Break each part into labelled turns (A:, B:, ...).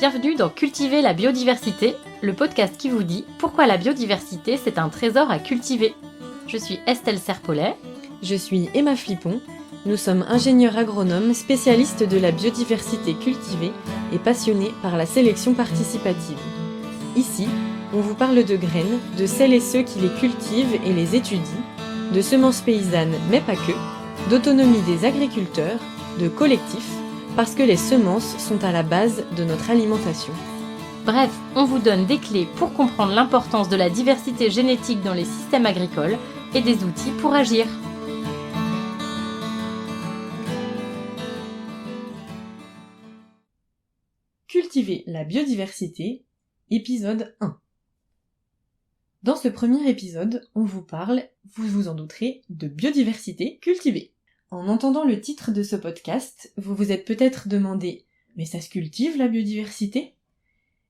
A: Bienvenue dans Cultiver la biodiversité, le podcast qui vous dit pourquoi la biodiversité c'est un trésor à cultiver. Je suis Estelle Serpollet.
B: Je suis Emma Flippon. Nous sommes ingénieurs agronomes spécialistes de la biodiversité cultivée et passionnés par la sélection participative. Ici, on vous parle de graines, de celles et ceux qui les cultivent et les étudient, de semences paysannes mais pas que, d'autonomie des agriculteurs, de collectifs, parce que les semences sont à la base de notre alimentation.
A: Bref, on vous donne des clés pour comprendre l'importance de la diversité génétique dans les systèmes agricoles et des outils pour agir.
B: Cultiver la biodiversité, épisode 1. Dans ce premier épisode, on vous parle, vous vous en douterez, de biodiversité cultivée. En entendant le titre de ce podcast, vous vous êtes peut-être demandé « Mais ça se cultive la biodiversité ?»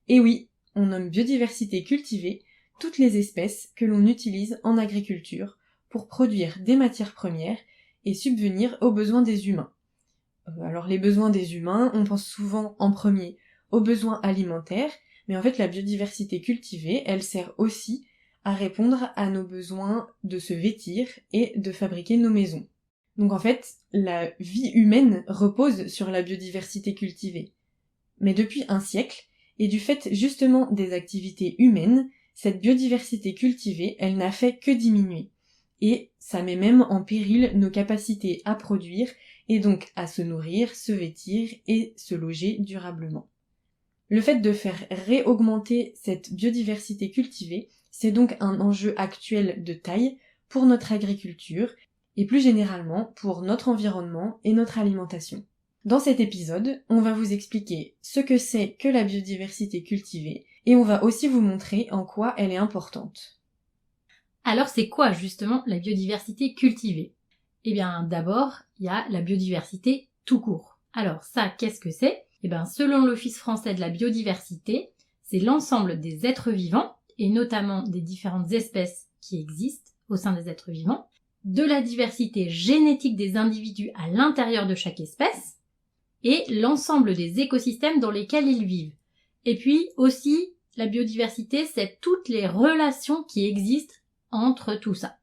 B: Eh oui, on nomme biodiversité cultivée toutes les espèces que l'on utilise en agriculture pour produire des matières premières et subvenir aux besoins des humains. Alors les besoins des humains, on pense souvent en premier aux besoins alimentaires, mais en fait la biodiversité cultivée, elle sert aussi à répondre à nos besoins de se vêtir et de fabriquer nos maisons. Donc en fait, la vie humaine repose sur la biodiversité cultivée. Mais depuis un siècle, et du fait justement des activités humaines, cette biodiversité cultivée, elle n'a fait que diminuer. Et ça met même en péril nos capacités à produire, et donc à se nourrir, se vêtir et se loger durablement. Le fait de faire réaugmenter cette biodiversité cultivée, c'est donc un enjeu actuel de taille pour notre agriculture, et plus généralement pour notre environnement et notre alimentation. Dans cet épisode, on va vous expliquer ce que c'est que la biodiversité cultivée et on va aussi vous montrer en quoi elle est importante.
A: Alors c'est quoi justement la biodiversité cultivée ? Eh bien d'abord, il y a la biodiversité tout court. Alors ça, qu'est-ce que c'est ? Eh bien selon l'Office français de la biodiversité, c'est l'ensemble des êtres vivants et notamment des différentes espèces qui existent au sein des êtres vivants, de la diversité génétique des individus à l'intérieur de chaque espèce, et l'ensemble des écosystèmes dans lesquels ils vivent. Et puis aussi, la biodiversité, c'est toutes les relations qui existent entre tout ça.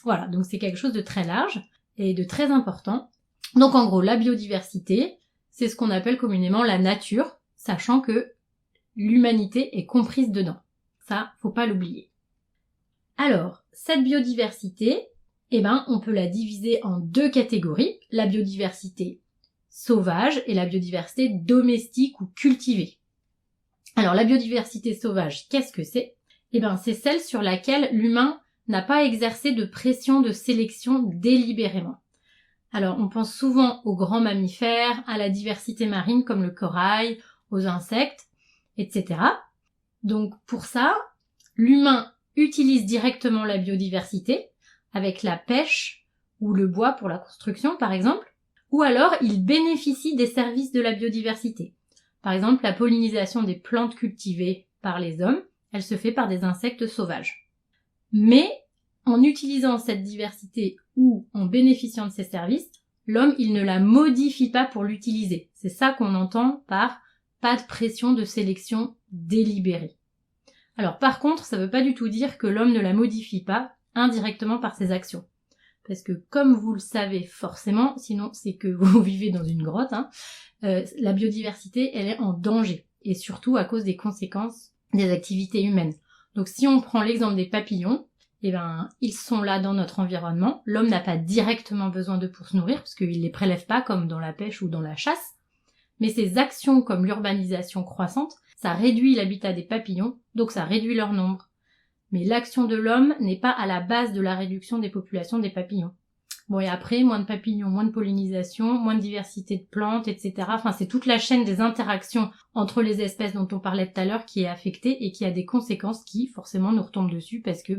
A: Voilà, donc c'est quelque chose de très large et de très important. Donc en gros, la biodiversité, c'est ce qu'on appelle communément la nature, sachant que l'humanité est comprise dedans. Ça, faut pas l'oublier. Alors, cette biodiversité, on peut la diviser en deux catégories, la biodiversité sauvage et la biodiversité domestique ou cultivée. Alors la biodiversité sauvage, qu'est-ce que c'est ? C'est celle sur laquelle l'humain n'a pas exercé de pression de sélection délibérément. Alors on pense souvent aux grands mammifères, à la diversité marine comme le corail, aux insectes, etc. Donc pour ça, l'humain utilise directement la biodiversité avec la pêche ou le bois pour la construction par exemple, ou alors il bénéficie des services de la biodiversité. Par exemple, la pollinisation des plantes cultivées par les hommes, elle se fait par des insectes sauvages. Mais en utilisant cette diversité ou en bénéficiant de ces services, l'homme il ne la modifie pas pour l'utiliser. C'est ça qu'on entend par pas de pression de sélection délibérée. Alors par contre, ça veut pas du tout dire que l'homme ne la modifie pas indirectement par ses actions. Parce que comme vous le savez forcément, sinon c'est que vous vivez dans une grotte, la biodiversité elle est en danger, et surtout à cause des conséquences des activités humaines. Donc si on prend l'exemple des papillons, ils sont là dans notre environnement, l'homme n'a pas directement besoin d'eux pour se nourrir, parce qu'il les prélève pas comme dans la pêche ou dans la chasse, mais ces actions comme l'urbanisation croissante, ça réduit l'habitat des papillons, donc ça réduit leur nombre. Mais l'action de l'homme n'est pas à la base de la réduction des populations des papillons. Bon, et après, moins de papillons, moins de pollinisation, moins de diversité de plantes, etc. Enfin, c'est toute la chaîne des interactions entre les espèces dont on parlait tout à l'heure qui est affectée et qui a des conséquences qui, forcément, nous retombent dessus parce que,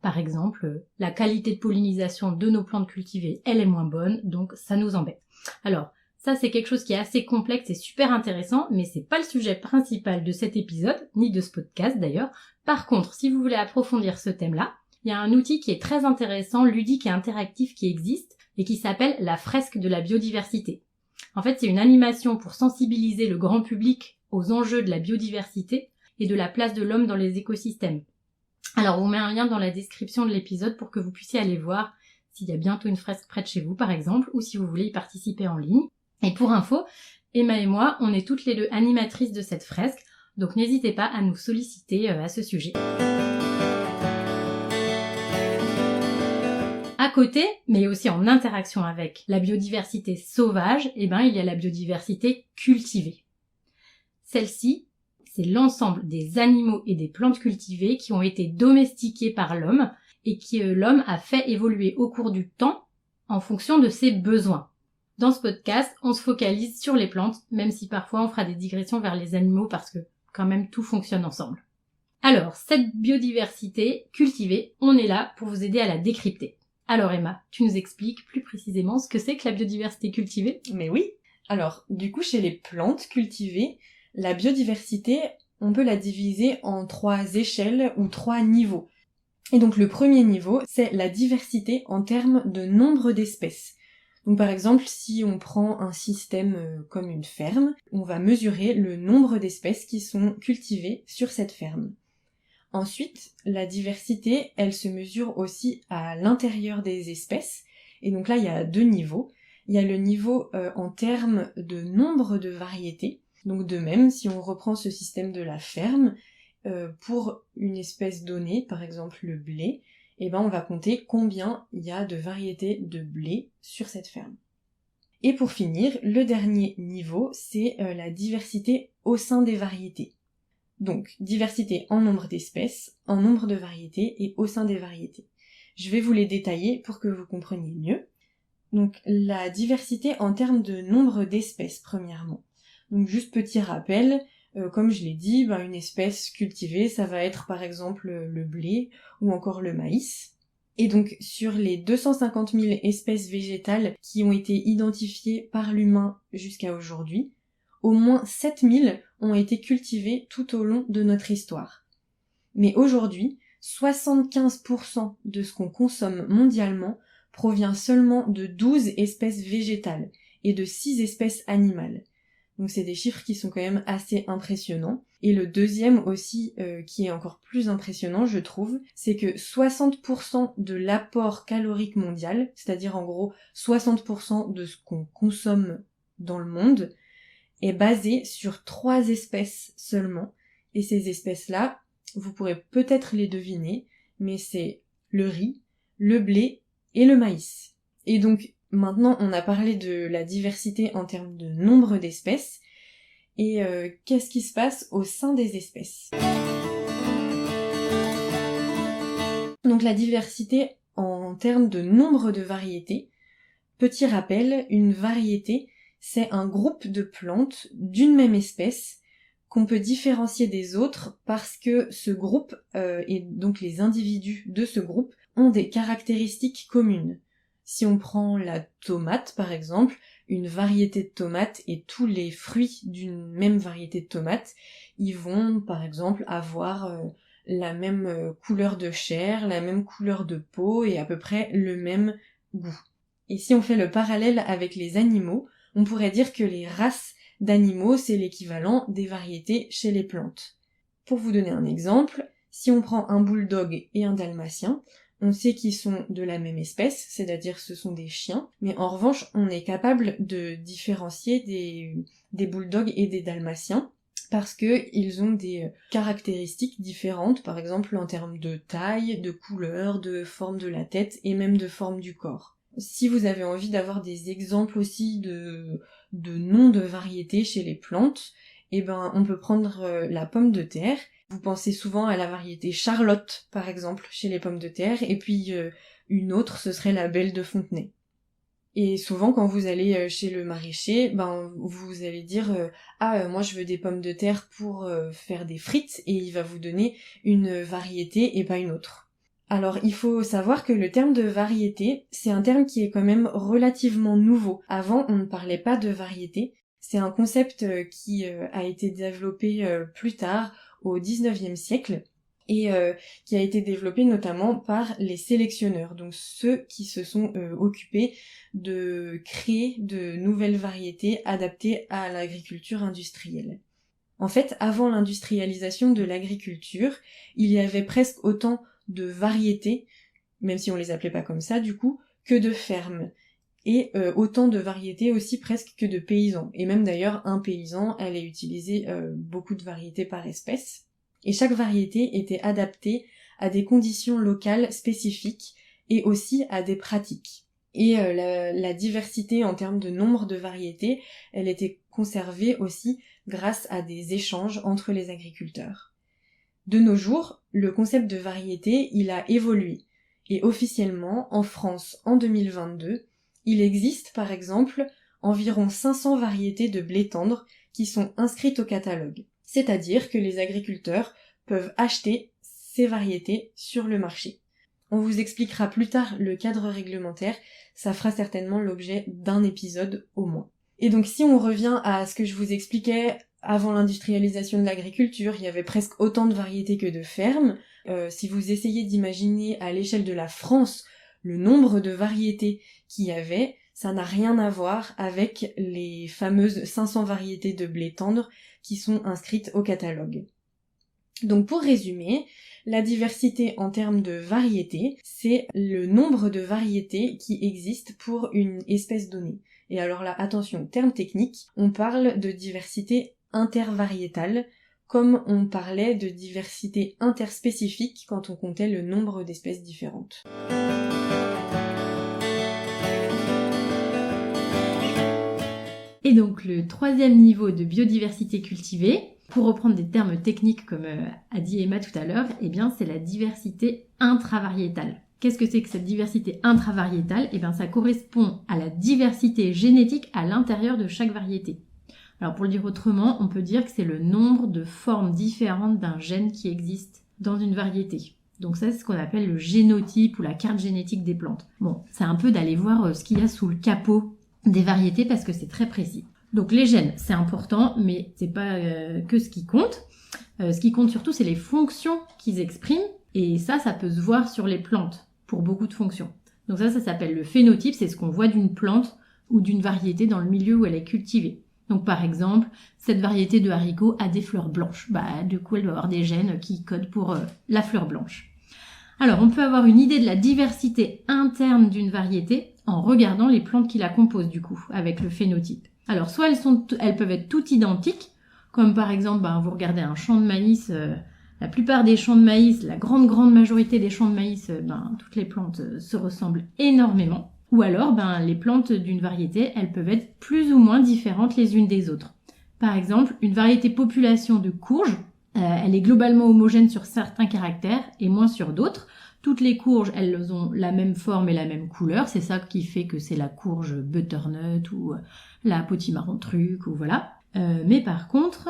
A: par exemple, la qualité de pollinisation de nos plantes cultivées, elle est moins bonne, donc ça nous embête. Alors, ça, c'est quelque chose qui est assez complexe et super intéressant, mais c'est pas le sujet principal de cet épisode, ni de ce podcast d'ailleurs. Par contre, si vous voulez approfondir ce thème-là, il y a un outil qui est très intéressant, ludique et interactif qui existe et qui s'appelle la fresque de la biodiversité. En fait, c'est une animation pour sensibiliser le grand public aux enjeux de la biodiversité et de la place de l'homme dans les écosystèmes. Alors, on vous met un lien dans la description de l'épisode pour que vous puissiez aller voir s'il y a bientôt une fresque près de chez vous, par exemple, ou si vous voulez y participer en ligne. Et pour info, Emma et moi, on est toutes les deux animatrices de cette fresque, donc n'hésitez pas à nous solliciter à ce sujet. À côté, mais aussi en interaction avec la biodiversité sauvage, il y a la biodiversité cultivée. Celle-ci, c'est l'ensemble des animaux et des plantes cultivées qui ont été domestiqués par l'homme et que l'homme a fait évoluer au cours du temps en fonction de ses besoins. Dans ce podcast, on se focalise sur les plantes, même si parfois on fera des digressions vers les animaux parce que quand même tout fonctionne ensemble. Alors, cette biodiversité cultivée, on est là pour vous aider à la décrypter. Alors Emma, tu nous expliques plus précisément ce que c'est que la biodiversité cultivée ?
B: Mais oui. Alors, du coup, chez les plantes cultivées, la biodiversité, on peut la diviser en 3 échelles ou 3 niveaux. Et donc le premier niveau, c'est la diversité en termes de nombre d'espèces. Donc par exemple, si on prend un système comme une ferme, on va mesurer le nombre d'espèces qui sont cultivées sur cette ferme. Ensuite, la diversité, elle se mesure aussi à l'intérieur des espèces. Et donc là, il y a 2 niveaux. Il y a le niveau en termes de nombre de variétés. Donc de même, si on reprend ce système de la ferme, pour une espèce donnée, par exemple le blé, on va compter combien il y a de variétés de blé sur cette ferme. Et pour finir, le dernier niveau, c'est la diversité au sein des variétés. Donc, diversité en nombre d'espèces, en nombre de variétés et au sein des variétés. Je vais vous les détailler pour que vous compreniez mieux. Donc, la diversité en termes de nombre d'espèces, premièrement. Donc, juste petit rappel, comme je l'ai dit, une espèce cultivée, ça va être par exemple le blé ou encore le maïs. Et donc, sur les 250 000 espèces végétales qui ont été identifiées par l'humain jusqu'à aujourd'hui, au moins 7 000 ont été cultivées tout au long de notre histoire. Mais aujourd'hui, 75% de ce qu'on consomme mondialement provient seulement de 12 espèces végétales et de 6 espèces animales. Donc c'est des chiffres qui sont quand même assez impressionnants. Et le deuxième aussi, qui est encore plus impressionnant, je trouve, c'est que 60% de l'apport calorique mondial, c'est-à-dire en gros 60% de ce qu'on consomme dans le monde, est basé sur 3 espèces seulement. Et ces espèces-là, vous pourrez peut-être les deviner, mais c'est le riz, le blé et le maïs. Et donc, maintenant, on a parlé de la diversité en termes de nombre d'espèces. Et qu'est-ce qui se passe au sein des espèces ? Donc la diversité en termes de nombre de variétés. Petit rappel, une variété, c'est un groupe de plantes d'une même espèce qu'on peut différencier des autres parce que ce groupe, et donc les individus de ce groupe, ont des caractéristiques communes. Si on prend la tomate par exemple, une variété de tomates et tous les fruits d'une même variété de tomates, ils vont par exemple avoir la même couleur de chair, la même couleur de peau et à peu près le même goût. Et si on fait le parallèle avec les animaux, on pourrait dire que les races d'animaux, c'est l'équivalent des variétés chez les plantes. Pour vous donner un exemple, si on prend un bulldog et un dalmatien, on sait qu'ils sont de la même espèce, c'est-à-dire ce sont des chiens, mais en revanche, on est capable de différencier des bulldogs et des dalmatiens, parce que ils ont des caractéristiques différentes, par exemple en termes de taille, de couleur, de forme de la tête et même de forme du corps. Si vous avez envie d'avoir des exemples aussi de noms de variétés chez les plantes, on peut prendre la pomme de terre. Vous pensez souvent à la variété Charlotte, par exemple, chez les pommes de terre, et puis une autre, ce serait la Belle de Fontenay. Et souvent, quand vous allez chez le maraîcher, vous allez dire moi je veux des pommes de terre pour faire des frites, et il va vous donner une variété et pas une autre. Alors, il faut savoir que le terme de variété, c'est un terme qui est quand même relativement nouveau. Avant, on ne parlait pas de variété. C'est un concept qui a été développé plus tard, au 19e siècle, et qui a été développé notamment par les sélectionneurs, donc ceux qui se sont occupés de créer de nouvelles variétés adaptées à l'agriculture industrielle. En fait, avant l'industrialisation de l'agriculture, il y avait presque autant de variétés, même si on les appelait pas comme ça du coup, que de fermes. Et autant de variétés aussi presque que de paysans. Et même d'ailleurs, un paysan allait utiliser beaucoup de variétés par espèce. Et chaque variété était adaptée à des conditions locales spécifiques et aussi à des pratiques. Et la diversité en termes de nombre de variétés, elle était conservée aussi grâce à des échanges entre les agriculteurs. De nos jours, le concept de variété, il a évolué. Et officiellement, en France, en 2022, il existe par exemple environ 500 variétés de blé tendre qui sont inscrites au catalogue. C'est-à-dire que les agriculteurs peuvent acheter ces variétés sur le marché. On vous expliquera plus tard le cadre réglementaire, ça fera certainement l'objet d'un épisode au moins. Et donc si on revient à ce que je vous expliquais, avant l'industrialisation de l'agriculture, il y avait presque autant de variétés que de fermes. Si vous essayez d'imaginer à l'échelle de la France le nombre de variétés qu'il y avait, ça n'a rien à voir avec les fameuses 500 variétés de blé tendre qui sont inscrites au catalogue. Donc pour résumer, la diversité en termes de variétés, c'est le nombre de variétés qui existent pour une espèce donnée. Et alors là, attention, terme technique, on parle de diversité intervariétale, comme on parlait de diversité interspécifique quand on comptait le nombre d'espèces différentes.
A: Et donc le troisième niveau de biodiversité cultivée, pour reprendre des termes techniques comme a dit Emma tout à l'heure, eh bien c'est la diversité intravariétale. Qu'est-ce que c'est que cette diversité intravariétale ? Eh bien ça correspond à la diversité génétique à l'intérieur de chaque variété. Alors pour le dire autrement, on peut dire que c'est le nombre de formes différentes d'un gène qui existe dans une variété. Donc ça c'est ce qu'on appelle le génotype ou la carte génétique des plantes. Bon, c'est un peu d'aller voir ce qu'il y a sous le capot des variétés parce que c'est très précis. Donc les gènes, c'est important, mais c'est pas que ce qui compte. Ce qui compte surtout, c'est les fonctions qu'ils expriment, et ça peut se voir sur les plantes pour beaucoup de fonctions. Donc ça s'appelle le phénotype, c'est ce qu'on voit d'une plante ou d'une variété dans le milieu où elle est cultivée. Donc par exemple, cette variété de haricots a des fleurs blanches. Du coup, elle doit avoir des gènes qui codent pour la fleur blanche. Alors, on peut avoir une idée de la diversité interne d'une variété en regardant les plantes qui la composent du coup, avec le phénotype. Alors, soit elles peuvent être toutes identiques, comme par exemple, vous regardez un champ de maïs, la plupart des champs de maïs, la grande majorité des champs de maïs, toutes les plantes se ressemblent énormément. Ou alors, les plantes d'une variété, elles peuvent être plus ou moins différentes les unes des autres. Par exemple, une variété population de courges, elle est globalement homogène sur certains caractères et moins sur d'autres. Toutes les courges, elles ont la même forme et la même couleur. C'est ça qui fait que c'est la courge butternut ou la potimarron truc ou voilà. Mais par contre,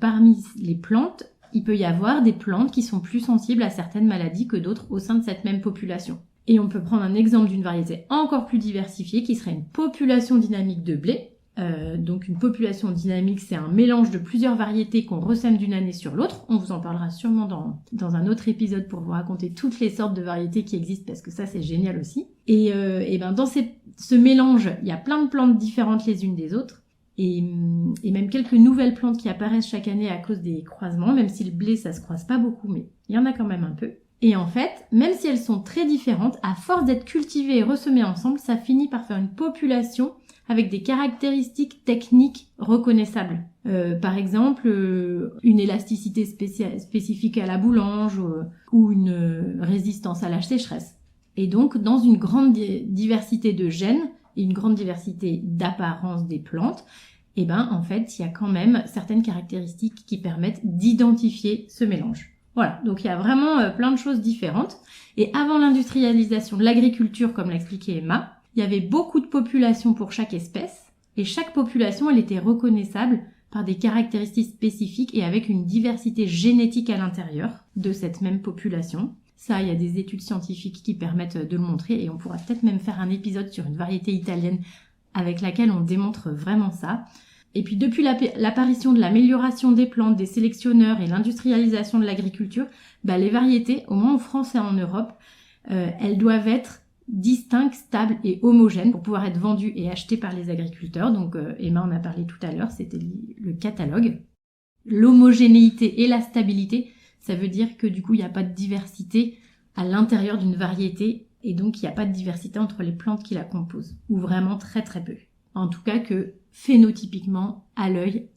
A: parmi les plantes, il peut y avoir des plantes qui sont plus sensibles à certaines maladies que d'autres au sein de cette même population. Et on peut prendre un exemple d'une variété encore plus diversifiée qui serait une population dynamique de blé. Donc une population dynamique, c'est un mélange de plusieurs variétés qu'on ressème d'une année sur l'autre. On vous en parlera sûrement dans un autre épisode pour vous raconter toutes les sortes de variétés qui existent parce que ça c'est génial aussi. Et dans ce mélange, il y a plein de plantes différentes les unes des autres et même quelques nouvelles plantes qui apparaissent chaque année à cause des croisements, même si le blé ça se croise pas beaucoup, mais il y en a quand même un peu. Et en fait, même si elles sont très différentes, à force d'être cultivées et ressemées ensemble, ça finit par faire une population avec des caractéristiques techniques reconnaissables. Par exemple, une élasticité spécifique à la boulange ou une résistance à la sécheresse. Et donc, dans une grande diversité de gènes et une grande diversité d'apparence des plantes, en fait, il y a quand même certaines caractéristiques qui permettent d'identifier ce mélange. Voilà, donc il y a vraiment plein de choses différentes. Et avant l'industrialisation de l'agriculture, comme l'expliquait Emma, il y avait beaucoup de populations pour chaque espèce, et chaque population, elle était reconnaissable par des caractéristiques spécifiques et avec une diversité génétique à l'intérieur de cette même population. Ça, il y a des études scientifiques qui permettent de le montrer, et on pourra peut-être même faire un épisode sur une variété italienne avec laquelle on démontre vraiment ça. Et puis depuis l'apparition de l'amélioration des plantes, des sélectionneurs et l'industrialisation de l'agriculture, les variétés, au moins en France et en Europe, elles doivent être distinctes, stables et homogènes pour pouvoir être vendues et achetées par les agriculteurs. Donc Emma en a parlé tout à l'heure, c'était le catalogue. L'homogénéité et la stabilité, ça veut dire que du coup, il n'y a pas de diversité à l'intérieur d'une variété et donc il n'y a pas de diversité entre les plantes qui la composent, ou vraiment très très peu. En tout cas que phénotypiquement, à l'œil,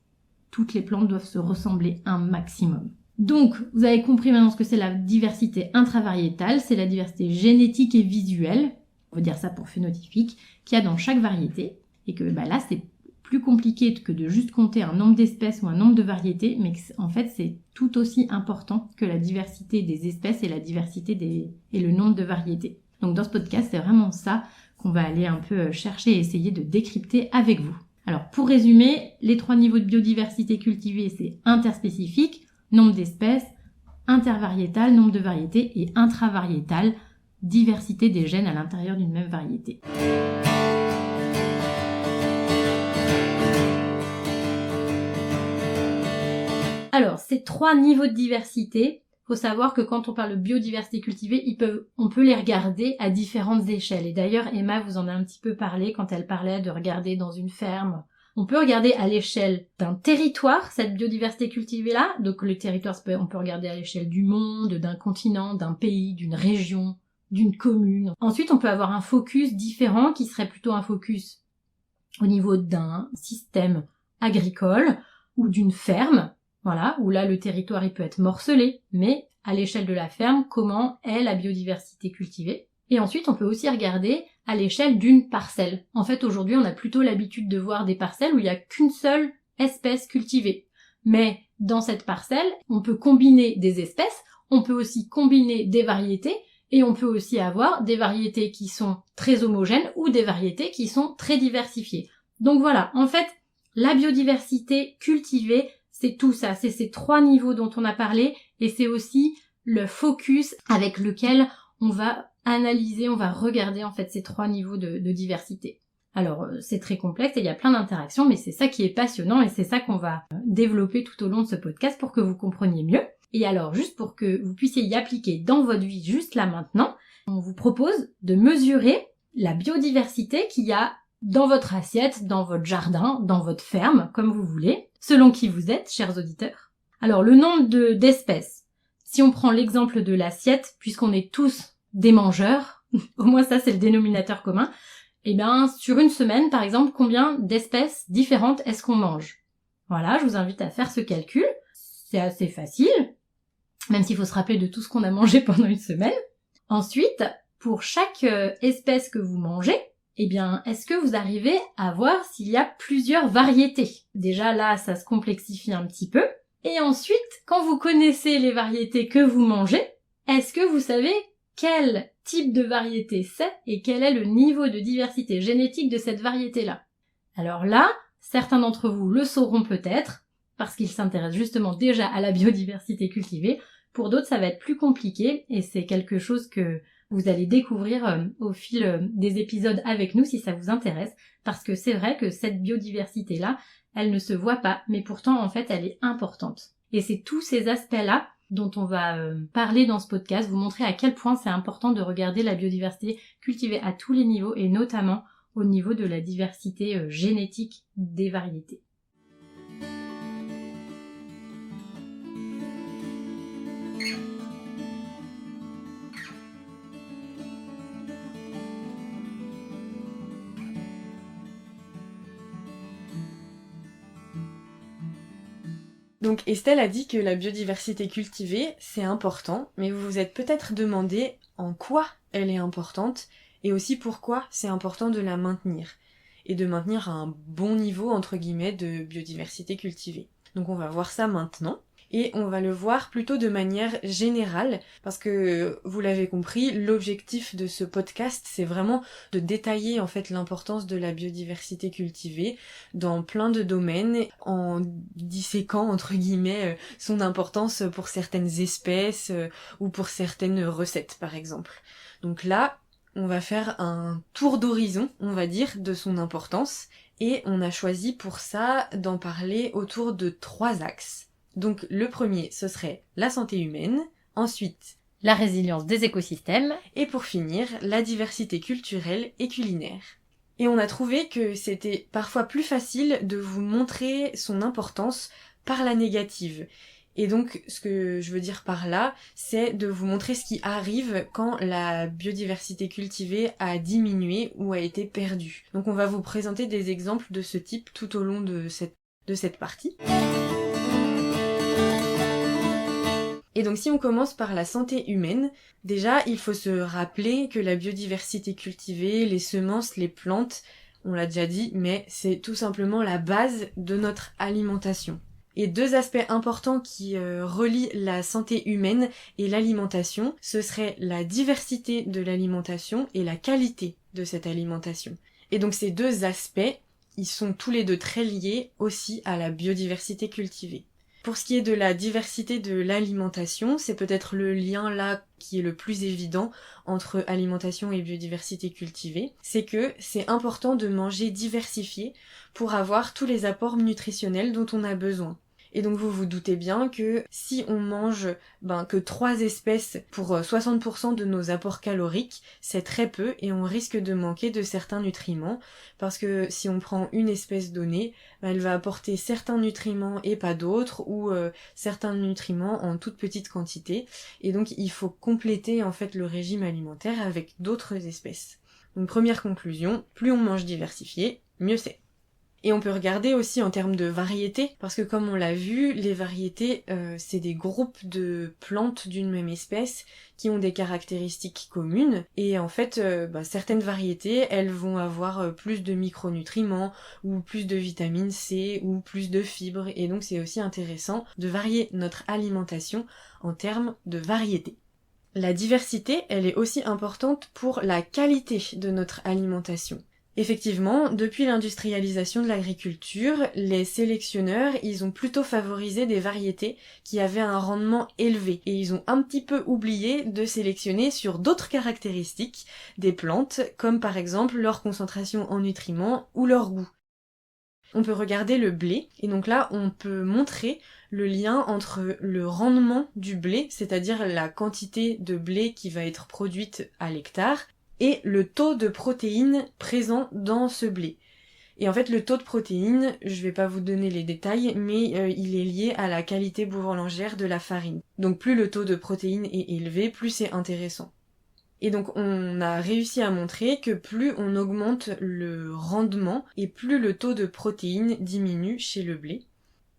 A: toutes les plantes doivent se ressembler un maximum. Donc, vous avez compris maintenant ce que c'est la diversité intravariétale, c'est la diversité génétique et visuelle, on va dire ça pour phénotypique, qu'il y a dans chaque variété, et que là c'est plus compliqué que de juste compter un nombre d'espèces ou un nombre de variétés, mais en fait c'est tout aussi important que la diversité des espèces et la diversité et le nombre de variétés. Donc dans ce podcast, c'est vraiment ça qu'on va aller un peu chercher et essayer de décrypter avec vous. Alors pour résumer, les 3 niveaux de biodiversité cultivée, c'est interspécifique, nombre d'espèces, intervariétal, nombre de variétés, et intravariétal, diversité des gènes à l'intérieur d'une même variété. Alors, ces 3 niveaux de diversité, faut savoir que quand on parle de biodiversité cultivée, on peut les regarder à différentes échelles. Et d'ailleurs, Emma vous en a un petit peu parlé quand elle parlait de regarder dans une ferme. On peut regarder à l'échelle d'un territoire, cette biodiversité cultivée-là. Donc le territoire, on peut regarder à l'échelle du monde, d'un continent, d'un pays, d'une région, d'une commune. Ensuite, on peut avoir un focus différent qui serait plutôt un focus au niveau d'un système agricole ou d'une ferme. Voilà, où là le territoire il peut être morcelé, mais à l'échelle de la ferme, comment est la biodiversité cultivée. Et ensuite on peut aussi regarder à l'échelle d'une parcelle. En fait aujourd'hui on a plutôt l'habitude de voir des parcelles où il n'y a qu'une seule espèce cultivée. Mais dans cette parcelle, on peut combiner des espèces, on peut aussi combiner des variétés, et on peut aussi avoir des variétés qui sont très homogènes ou des variétés qui sont très diversifiées. Donc voilà, en fait, la biodiversité cultivée, c'est tout ça, c'est ces 3 niveaux dont on a parlé, et c'est aussi le focus avec lequel on va analyser, on va regarder en fait ces 3 niveaux de diversité. Alors c'est très complexe et il y a plein d'interactions, mais c'est ça qui est passionnant et c'est ça qu'on va développer tout au long de ce podcast pour que vous compreniez mieux. Et alors juste pour que vous puissiez y appliquer dans votre vie juste là maintenant, on vous propose de mesurer la biodiversité qu'il y a dans votre assiette, dans votre jardin, dans votre ferme, comme vous voulez, selon qui vous êtes, chers auditeurs. Alors, le nombre d'espèces. Si on prend l'exemple de l'assiette, puisqu'on est tous des mangeurs, au moins ça c'est le dénominateur commun, et bien sur une semaine, par exemple, combien d'espèces différentes est-ce qu'on mange? Voilà, je vous invite à faire ce calcul. C'est assez facile, même s'il faut se rappeler de tout ce qu'on a mangé pendant une semaine. Ensuite, pour chaque espèce que vous mangez, eh bien, est-ce que vous arrivez à voir s'il y a plusieurs variétés? Déjà là, ça se complexifie un petit peu. Et ensuite, quand vous connaissez les variétés que vous mangez, est-ce que vous savez quel type de variété c'est et quel est le niveau de diversité génétique de cette variété-là? Alors là, certains d'entre vous le sauront peut-être, parce qu'ils s'intéressent justement déjà à la biodiversité cultivée. Pour d'autres, ça va être plus compliqué et c'est quelque chose que vous allez découvrir au fil des épisodes avec nous si ça vous intéresse, parce que c'est vrai que cette biodiversité-là, elle ne se voit pas, mais pourtant en fait elle est importante. Et c'est tous ces aspects-là dont on va parler dans ce podcast, vous montrer à quel point c'est important de regarder la biodiversité cultivée à tous les niveaux, et notamment au niveau de la diversité génétique des variétés.
B: Donc Estelle a dit que la biodiversité cultivée, c'est important, mais vous vous êtes peut-être demandé en quoi elle est importante et aussi pourquoi c'est important de la maintenir et de maintenir un bon niveau entre guillemets de biodiversité cultivée. Donc on va voir ça maintenant. Et on va le voir plutôt de manière générale, parce que, vous l'avez compris, l'objectif de ce podcast, c'est vraiment de détailler en fait l'importance de la biodiversité cultivée dans plein de domaines, en disséquant entre guillemets son importance pour certaines espèces ou pour certaines recettes par exemple. Donc là, on va faire un tour d'horizon, on va dire, de son importance, et on a choisi pour ça d'en parler autour de 3 axes. Donc le premier, ce serait la santé humaine, ensuite
A: la résilience des écosystèmes,
B: et pour finir, la diversité culturelle et culinaire. Et on a trouvé que c'était parfois plus facile de vous montrer son importance par la négative. Et donc, ce que je veux dire par là, c'est de vous montrer ce qui arrive quand la biodiversité cultivée a diminué ou a été perdue. Donc on va vous présenter des exemples de ce type tout au long de cette partie. Et donc si on commence par la santé humaine, déjà il faut se rappeler que la biodiversité cultivée, les semences, les plantes, on l'a déjà dit, mais c'est tout simplement la base de notre alimentation. Et deux aspects importants qui relient la santé humaine et l'alimentation, ce serait la diversité de l'alimentation et la qualité de cette alimentation. Et donc ces deux aspects, ils sont tous les deux très liés aussi à la biodiversité cultivée. Pour ce qui est de la diversité de l'alimentation, c'est peut-être le lien là qui est le plus évident entre alimentation et biodiversité cultivée, c'est que c'est important de manger diversifié pour avoir tous les apports nutritionnels dont on a besoin. Et donc vous vous doutez bien que si on mange que 3 espèces pour 60% de nos apports caloriques, c'est très peu et on risque de manquer de certains nutriments parce que si on prend une espèce donnée, elle va apporter certains nutriments et pas d'autres ou certains nutriments en toute petite quantité et donc il faut compléter en fait le régime alimentaire avec d'autres espèces. Donc première conclusion, plus on mange diversifié, mieux c'est. Et on peut regarder aussi en termes de variétés, parce que comme on l'a vu, les variétés, c'est des groupes de plantes d'une même espèce qui ont des caractéristiques communes, et en fait, certaines variétés, elles vont avoir plus de micronutriments, ou plus de vitamine C, ou plus de fibres, et donc c'est aussi intéressant de varier notre alimentation en termes de variétés. La diversité, elle est aussi importante pour la qualité de notre alimentation. Effectivement, depuis l'industrialisation de l'agriculture, les sélectionneurs, ils ont plutôt favorisé des variétés qui avaient un rendement élevé et ils ont un petit peu oublié de sélectionner sur d'autres caractéristiques des plantes, comme par exemple leur concentration en nutriments ou leur goût. On peut regarder le blé, et donc là on peut montrer le lien entre le rendement du blé, c'est-à-dire la quantité de blé qui va être produite à l'hectare, et le taux de protéines présent dans ce blé. Et en fait, le taux de protéines, je vais pas vous donner les détails, mais il est lié à la qualité bourrangère de la farine. Donc plus le taux de protéines est élevé, plus c'est intéressant. Et donc on a réussi à montrer que plus on augmente le rendement et plus le taux de protéines diminue chez le blé.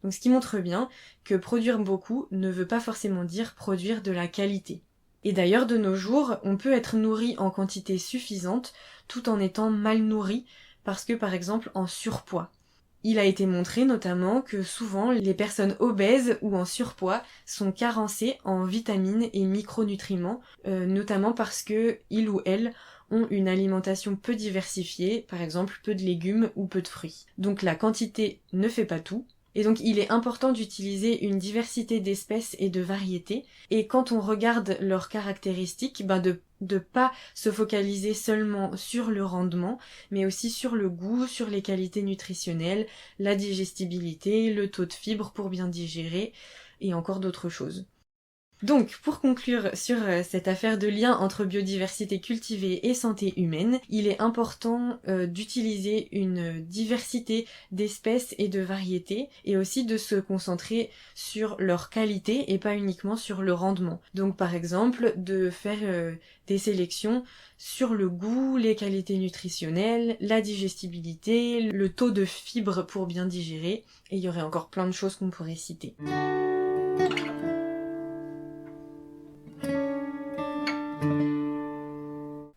B: Donc ce qui montre bien que produire beaucoup ne veut pas forcément dire produire de la qualité. Et d'ailleurs, de nos jours, on peut être nourri en quantité suffisante tout en étant mal nourri parce que, par exemple, en surpoids. Il a été montré notamment que souvent, les personnes obèses ou en surpoids sont carencées en vitamines et micronutriments, notamment parce que ils ou elles ont une alimentation peu diversifiée, par exemple peu de légumes ou peu de fruits. Donc la quantité ne fait pas tout. Et donc il est important d'utiliser une diversité d'espèces et de variétés, et quand on regarde leurs caractéristiques, de pas se focaliser seulement sur le rendement, mais aussi sur le goût, sur les qualités nutritionnelles, la digestibilité, le taux de fibres pour bien digérer, et encore d'autres choses. Donc, pour conclure sur cette affaire de lien entre biodiversité cultivée et santé humaine, il est important d'utiliser une diversité d'espèces et de variétés, et aussi de se concentrer sur leur qualité et pas uniquement sur le rendement. Donc par exemple, de faire des sélections sur le goût, les qualités nutritionnelles, la digestibilité, le taux de fibres pour bien digérer, et il y aurait encore plein de choses qu'on pourrait citer.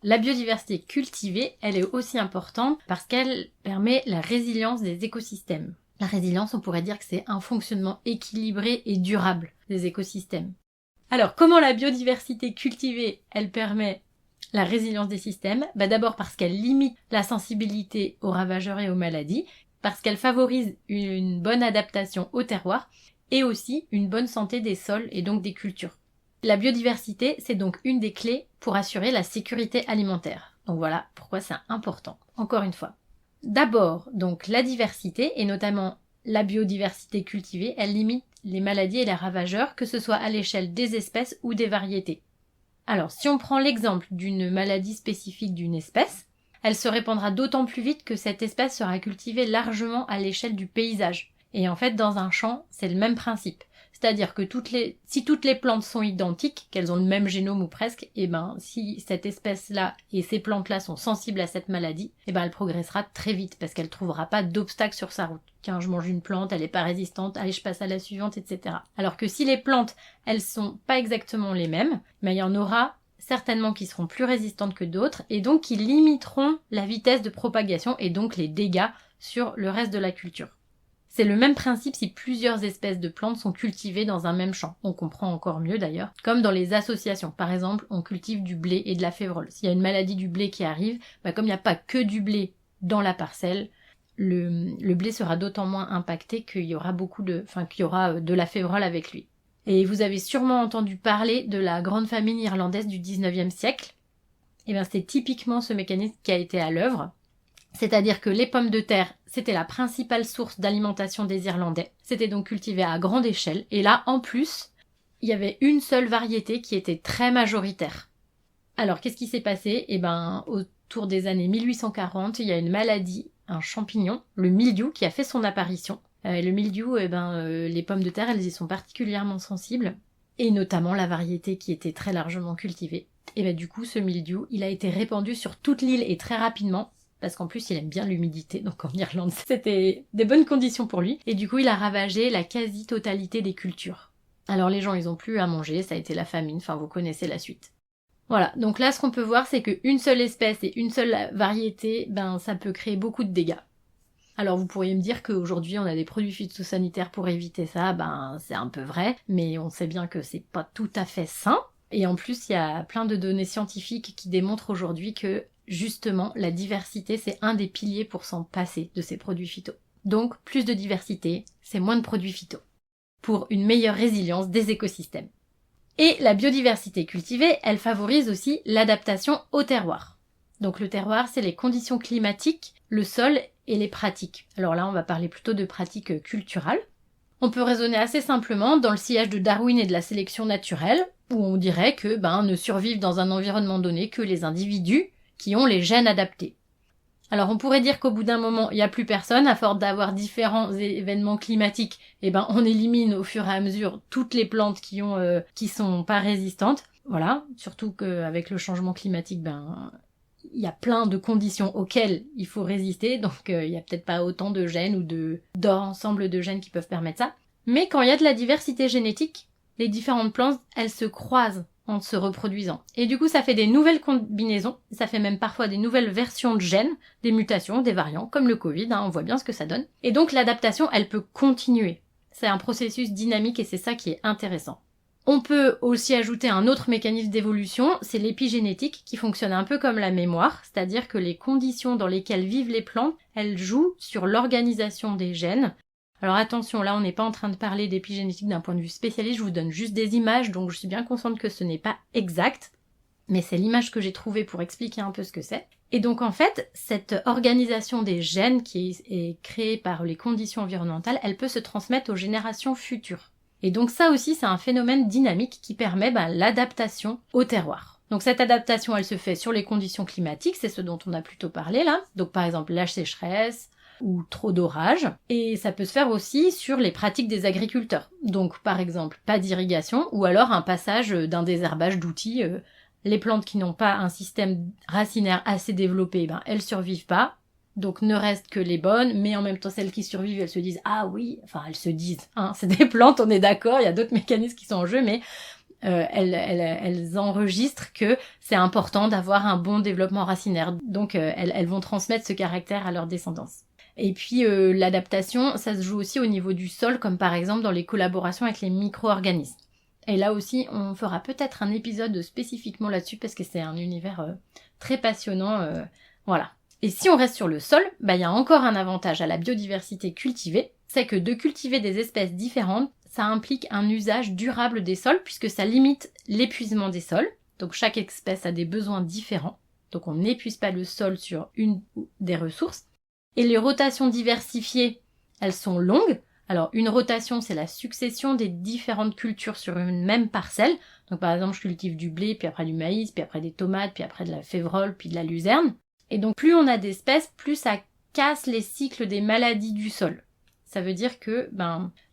A: La biodiversité cultivée, elle est aussi importante parce qu'elle permet la résilience des écosystèmes. La résilience, on pourrait dire que c'est un fonctionnement équilibré et durable des écosystèmes. Alors, comment la biodiversité cultivée, elle permet la résilience des systèmes ? D'abord parce qu'elle limite la sensibilité aux ravageurs et aux maladies, parce qu'elle favorise une bonne adaptation au terroir et aussi une bonne santé des sols et donc des cultures. La biodiversité, c'est donc une des clés pour assurer la sécurité alimentaire. Donc voilà pourquoi c'est important, encore une fois. D'abord, donc la diversité, et notamment la biodiversité cultivée, elle limite les maladies et les ravageurs, que ce soit à l'échelle des espèces ou des variétés. Alors, si on prend l'exemple d'une maladie spécifique d'une espèce, elle se répandra d'autant plus vite que cette espèce sera cultivée largement à l'échelle du paysage. Et en fait, dans un champ, c'est le même principe. C'est-à-dire que si toutes les plantes sont identiques, qu'elles ont le même génome ou presque, et ben si cette espèce-là et ces plantes-là sont sensibles à cette maladie, et ben elle progressera très vite parce qu'elle trouvera pas d'obstacle sur sa route. Tiens, je mange une plante, elle est pas résistante, allez, je passe à la suivante, etc. Alors que si les plantes, elles sont pas exactement les mêmes, ben il y en aura certainement qui seront plus résistantes que d'autres et donc qui limiteront la vitesse de propagation et donc les dégâts sur le reste de la culture. C'est le même principe si plusieurs espèces de plantes sont cultivées dans un même champ. On comprend encore mieux d'ailleurs. Comme dans les associations. Par exemple, on cultive du blé et de la févrole. S'il y a une maladie du blé qui arrive, comme il n'y a pas que du blé dans la parcelle, le blé sera d'autant moins impacté qu'il y aura de la févrole avec lui. Et vous avez sûrement entendu parler de la grande famine irlandaise du 19e siècle. Et bien c'est typiquement ce mécanisme qui a été à l'œuvre. C'est-à-dire que les pommes de terre, c'était la principale source d'alimentation des Irlandais. C'était donc cultivé à grande échelle. Et là, en plus, il y avait une seule variété qui était très majoritaire. Alors, qu'est-ce qui s'est passé ? Autour des années 1840, il y a une maladie, un champignon, le mildiou, qui a fait son apparition. Le mildiou, les pommes de terre, elles y sont particulièrement sensibles. Et notamment la variété qui était très largement cultivée. Et du coup, ce mildiou, il a été répandu sur toute l'île et très rapidement. Parce qu'en plus il aime bien l'humidité, donc en Irlande c'était des bonnes conditions pour lui, et du coup il a ravagé la quasi-totalité des cultures. Alors les gens ils ont plus à manger, ça a été la famine, vous connaissez la suite. Voilà, donc là ce qu'on peut voir c'est qu'une seule espèce et une seule variété, ça peut créer beaucoup de dégâts. Alors vous pourriez me dire qu'aujourd'hui on a des produits phytosanitaires pour éviter ça, c'est un peu vrai, mais on sait bien que c'est pas tout à fait sain. Et en plus, il y a plein de données scientifiques qui démontrent aujourd'hui que, justement, la diversité, c'est un des piliers pour s'en passer de ces produits phyto. Donc, plus de diversité, c'est moins de produits phyto. Pour une meilleure résilience des écosystèmes. Et la biodiversité cultivée, elle favorise aussi l'adaptation au terroir. Donc le terroir, c'est les conditions climatiques, le sol et les pratiques. Alors là, on va parler plutôt de pratiques culturales. On peut raisonner assez simplement dans le sillage de Darwin et de la sélection naturelle, où on dirait que ne survivent dans un environnement donné que les individus qui ont les gènes adaptés. Alors on pourrait dire qu'au bout d'un moment, il n'y a plus personne, à force d'avoir différents événements climatiques, on élimine au fur et à mesure toutes les plantes qui sont pas résistantes. Voilà, surtout qu'avec le changement climatique, il y a plein de conditions auxquelles il faut résister, donc il y a peut-être pas autant de gènes ou d'ensemble de gènes qui peuvent permettre ça. Mais quand il y a de la diversité génétique, les différentes plantes, elles se croisent en se reproduisant. Et du coup, ça fait des nouvelles combinaisons, ça fait même parfois des nouvelles versions de gènes, des mutations, des variants, comme le Covid, on voit bien ce que ça donne. Et donc l'adaptation, elle peut continuer. C'est un processus dynamique et c'est ça qui est intéressant. On peut aussi ajouter un autre mécanisme d'évolution, c'est l'épigénétique qui fonctionne un peu comme la mémoire, c'est-à-dire que les conditions dans lesquelles vivent les plantes, elles jouent sur l'organisation des gènes. Alors attention, là on n'est pas en train de parler d'épigénétique d'un point de vue spécialiste, je vous donne juste des images, donc je suis bien consciente que ce n'est pas exact, mais c'est l'image que j'ai trouvée pour expliquer un peu ce que c'est. Et donc en fait, cette organisation des gènes qui est créée par les conditions environnementales, elle peut se transmettre aux générations futures. Et donc ça aussi, c'est un phénomène dynamique qui permet l'adaptation au terroir. Donc cette adaptation, elle se fait sur les conditions climatiques, c'est ce dont on a plutôt parlé là. Donc par exemple la sécheresse ou trop d'orage. Et ça peut se faire aussi sur les pratiques des agriculteurs. Donc par exemple pas d'irrigation ou alors un passage d'un désherbage d'outils. Les plantes qui n'ont pas un système racinaire assez développé, elles survivent pas. Donc ne restent que les bonnes, mais en même temps celles qui survivent, elles se disent « Ah oui », elles se disent, c'est des plantes, on est d'accord, il y a d'autres mécanismes qui sont en jeu, mais elles enregistrent que c'est important d'avoir un bon développement racinaire. Donc elles vont transmettre ce caractère à leur descendance. Et puis l'adaptation, ça se joue aussi au niveau du sol, comme par exemple dans les collaborations avec les micro-organismes. Et là aussi, on fera peut-être un épisode spécifiquement là-dessus, parce que c'est un univers très passionnant, voilà. Et si on reste sur le sol, il y a encore un avantage à la biodiversité cultivée, c'est que de cultiver des espèces différentes, ça implique un usage durable des sols, puisque ça limite l'épuisement des sols. Donc chaque espèce a des besoins différents, donc on n'épuise pas le sol sur une des ressources. Et les rotations diversifiées, elles sont longues. Alors une rotation, c'est la succession des différentes cultures sur une même parcelle. Donc par exemple, je cultive du blé, puis après du maïs, puis après des tomates, puis après de la févrole, puis de la luzerne. Et donc plus on a d'espèces, plus ça casse les cycles des maladies du sol. Ça veut dire que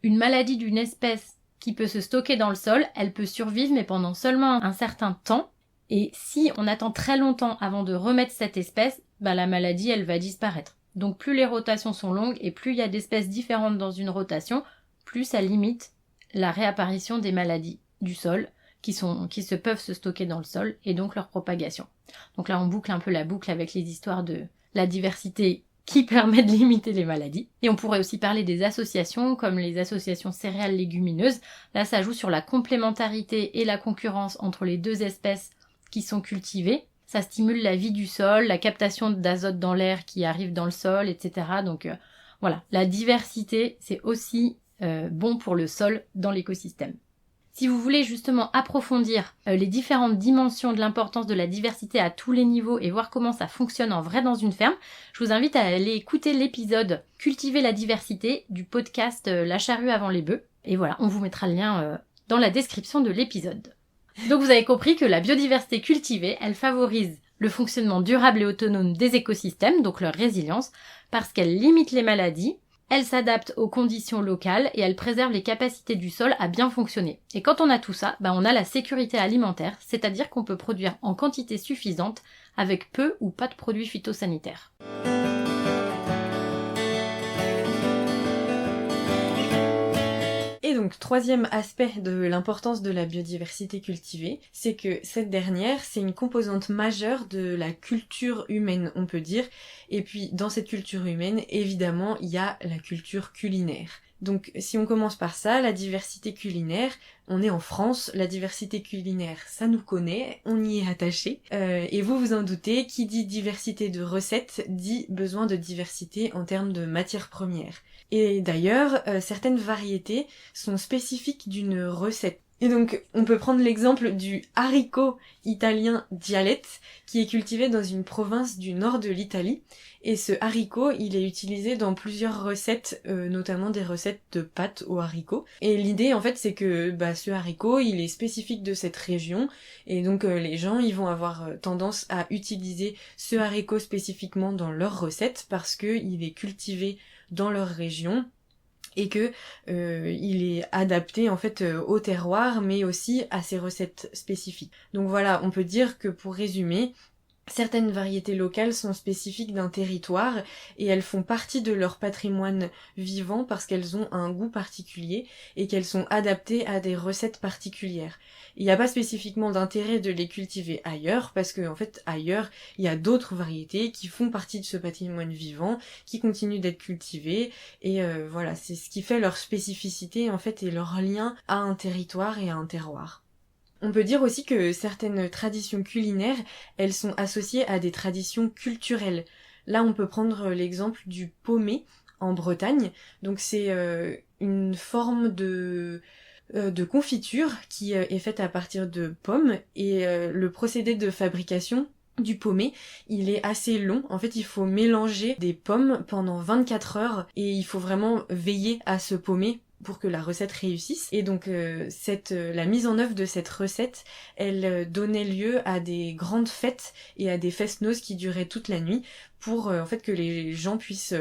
A: une maladie d'une espèce qui peut se stocker dans le sol, elle peut survivre mais pendant seulement un certain temps. Et si on attend très longtemps avant de remettre cette espèce, la maladie elle va disparaître. Donc plus les rotations sont longues et plus il y a d'espèces différentes dans une rotation, plus ça limite la réapparition des maladies du sol qui peuvent se stocker dans le sol et donc leur propagation. Donc là on boucle un peu la boucle avec les histoires de la diversité qui permet de limiter les maladies. Et on pourrait aussi parler des associations, comme les associations céréales légumineuses. Là, ça joue sur la complémentarité et la concurrence entre les deux espèces qui sont cultivées. Ça stimule la vie du sol, la captation d'azote dans l'air qui arrive dans le sol, etc. Donc voilà, la diversité, c'est aussi bon pour le sol dans l'écosystème. Si vous voulez justement approfondir les différentes dimensions de l'importance de la diversité à tous les niveaux et voir comment ça fonctionne en vrai dans une ferme, je vous invite à aller écouter l'épisode « Cultiver la diversité » du podcast La charrue avant les bœufs. Et voilà, on vous mettra le lien dans la description de l'épisode. Donc vous avez compris que la biodiversité cultivée, elle favorise le fonctionnement durable et autonome des écosystèmes, donc leur résilience, parce qu'elle limite les maladies, elle s'adapte aux conditions locales et elle préserve les capacités du sol à bien fonctionner. Et quand on a tout ça, on a la sécurité alimentaire, c'est-à-dire qu'on peut produire en quantité suffisante avec peu ou pas de produits phytosanitaires.
B: Et donc, troisième aspect de l'importance de la biodiversité cultivée, c'est que cette dernière, c'est une composante majeure de la culture humaine, on peut dire. Et puis, dans cette culture humaine, évidemment, il y a la culture culinaire. Donc, si on commence par ça, la diversité culinaire, on est en France, la diversité culinaire, ça nous connaît, on y est attaché. Et vous vous en doutez, qui dit diversité de recettes, dit besoin de diversité en termes de matières premières. Et d'ailleurs, certaines variétés sont spécifiques d'une recette. Et donc, on peut prendre l'exemple du haricot italien Dialette, qui est cultivé dans une province du nord de l'Italie. Et ce haricot, il est utilisé dans plusieurs recettes, notamment des recettes de pâtes aux haricots. Et l'idée, en fait, c'est que ce haricot, il est spécifique de cette région. Et donc, les gens, ils vont avoir tendance à utiliser ce haricot spécifiquement dans leurs recettes parce qu'il est cultivé dans leur région et que il est adapté en fait au terroir mais aussi à ces recettes spécifiques. Donc voilà, on peut dire que pour résumer, certaines variétés locales sont spécifiques d'un territoire et elles font partie de leur patrimoine vivant parce qu'elles ont un goût particulier et qu'elles sont adaptées à des recettes particulières. Il n'y a pas spécifiquement d'intérêt de les cultiver ailleurs parce que en fait ailleurs il y a d'autres variétés qui font partie de ce patrimoine vivant, qui continuent d'être cultivées et voilà, c'est ce qui fait leur spécificité en fait et leur lien à un territoire et à un terroir. On peut dire aussi que certaines traditions culinaires, elles sont associées à des traditions culturelles. Là, on peut prendre l'exemple du paumé en Bretagne. Donc c'est une forme de confiture qui est faite à partir de pommes et le procédé de fabrication du paumé, il est assez long. En fait, il faut mélanger des pommes pendant 24 heures et il faut vraiment veiller à ce paumé pour que la recette réussisse. Et donc la mise en œuvre de cette recette, elle donnait lieu à des grandes fêtes et à des fest-noz qui duraient toute la nuit pour en fait que les gens puissent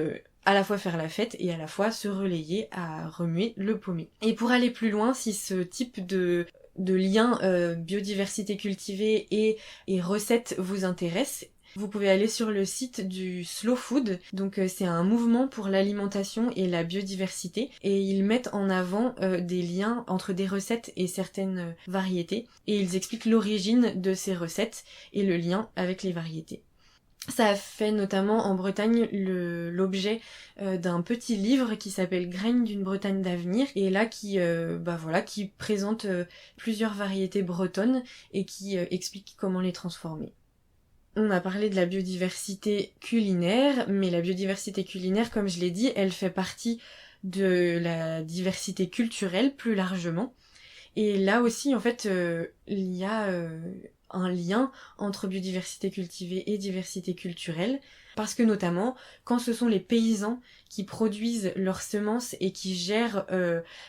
B: à la fois faire la fête et à la fois se relayer à remuer le paumé. Et pour aller plus loin, si ce type de lien biodiversité cultivée et recettes vous intéresse, vous pouvez aller sur le site du Slow Food, donc c'est un mouvement pour l'alimentation et la biodiversité, et ils mettent en avant des liens entre des recettes et certaines variétés, et ils expliquent l'origine de ces recettes et le lien avec les variétés. Ça a fait notamment en Bretagne l'objet d'un petit livre qui s'appelle Graines d'une Bretagne d'avenir et là qui présente plusieurs variétés bretonnes et qui explique comment les transformer. On a parlé de la biodiversité culinaire, mais la biodiversité culinaire, comme je l'ai dit, elle fait partie de la diversité culturelle plus largement. Et là aussi, en fait, il y a un lien entre biodiversité cultivée et diversité culturelle, parce que notamment, quand ce sont les paysans qui produisent leurs semences et qui gèrent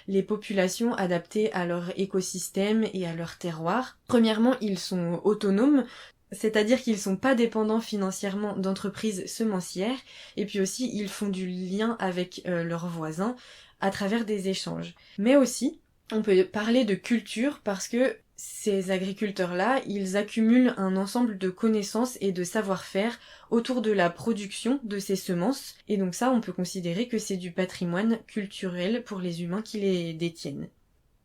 B: les populations adaptées à leur écosystème et à leur terroir, premièrement, ils sont autonomes, C'est-à-dire qu'ils sont pas dépendants financièrement d'entreprises semencières, et puis aussi ils font du lien avec leurs voisins à travers des échanges. Mais aussi, on peut parler de culture parce que ces agriculteurs-là, ils accumulent un ensemble de connaissances et de savoir-faire autour de la production de ces semences, et donc ça, on peut considérer que c'est du patrimoine culturel pour les humains qui les détiennent.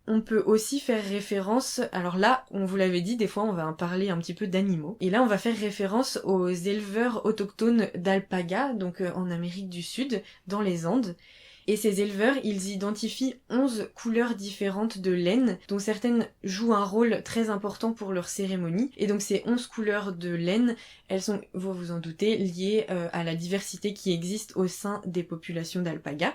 B: On peut aussi faire référence, alors là, on vous l'avait dit, des fois on va parler un petit peu d'animaux, et là on va faire référence aux éleveurs autochtones d'alpagas, donc en Amérique du Sud, dans les Andes. Et ces éleveurs, ils identifient 11 couleurs différentes de laine, dont certaines jouent un rôle très important pour leur cérémonie. Et donc ces 11 couleurs de laine, elles sont, vous vous en doutez, liées à la diversité qui existe au sein des populations d'alpagas.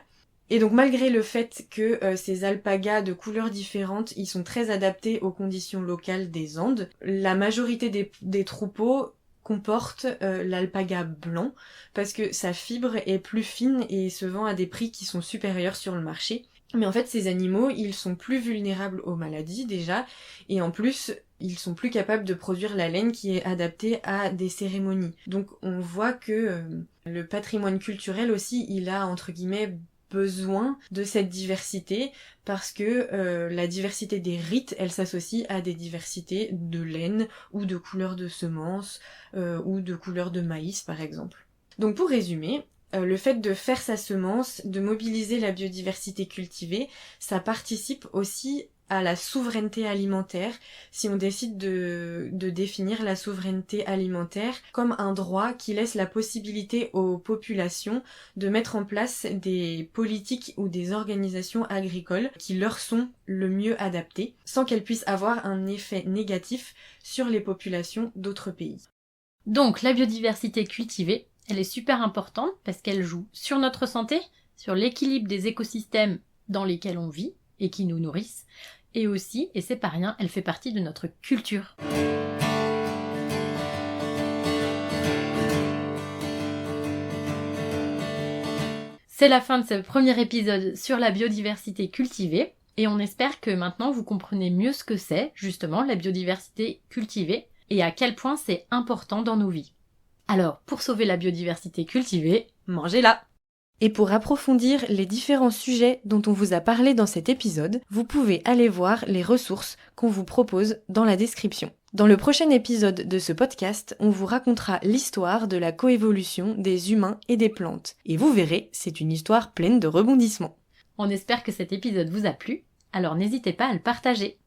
B: Et donc malgré le fait que ces alpagas de couleurs différentes, ils sont très adaptés aux conditions locales des Andes, la majorité des troupeaux comporte l'alpaga blanc parce que sa fibre est plus fine et se vend à des prix qui sont supérieurs sur le marché. Mais en fait, ces animaux, ils sont plus vulnérables aux maladies déjà, et en plus, ils sont plus capables de produire la laine qui est adaptée à des cérémonies. Donc on voit que le patrimoine culturel aussi, il a entre guillemets besoin de cette diversité parce que la diversité des rites, elle s'associe à des diversités de laine ou de couleurs de semences ou de couleurs de maïs par exemple. Donc pour résumer, le fait de faire sa semence, de mobiliser la biodiversité cultivée, ça participe aussi à la souveraineté alimentaire, si on décide de définir la souveraineté alimentaire comme un droit qui laisse la possibilité aux populations de mettre en place des politiques ou des organisations agricoles qui leur sont le mieux adaptées, sans qu'elles puissent avoir un effet négatif sur les populations d'autres pays.
A: Donc la biodiversité cultivée, elle est super importante parce qu'elle joue sur notre santé, sur l'équilibre des écosystèmes dans lesquels on vit et qui nous nourrissent, et aussi, et c'est pas rien, elle fait partie de notre culture. C'est la fin de ce premier épisode sur la biodiversité cultivée, et on espère que maintenant vous comprenez mieux ce que c'est, justement, la biodiversité cultivée, et à quel point c'est important dans nos vies. Alors, pour sauver la biodiversité cultivée,
B: mangez-la! Et pour approfondir les différents sujets dont on vous a parlé dans cet épisode, vous pouvez aller voir les ressources qu'on vous propose dans la description. Dans le prochain épisode de ce podcast, on vous racontera l'histoire de la coévolution des humains et des plantes. Et vous verrez, c'est une histoire pleine de rebondissements.
A: On espère que cet épisode vous a plu, alors n'hésitez pas à le partager.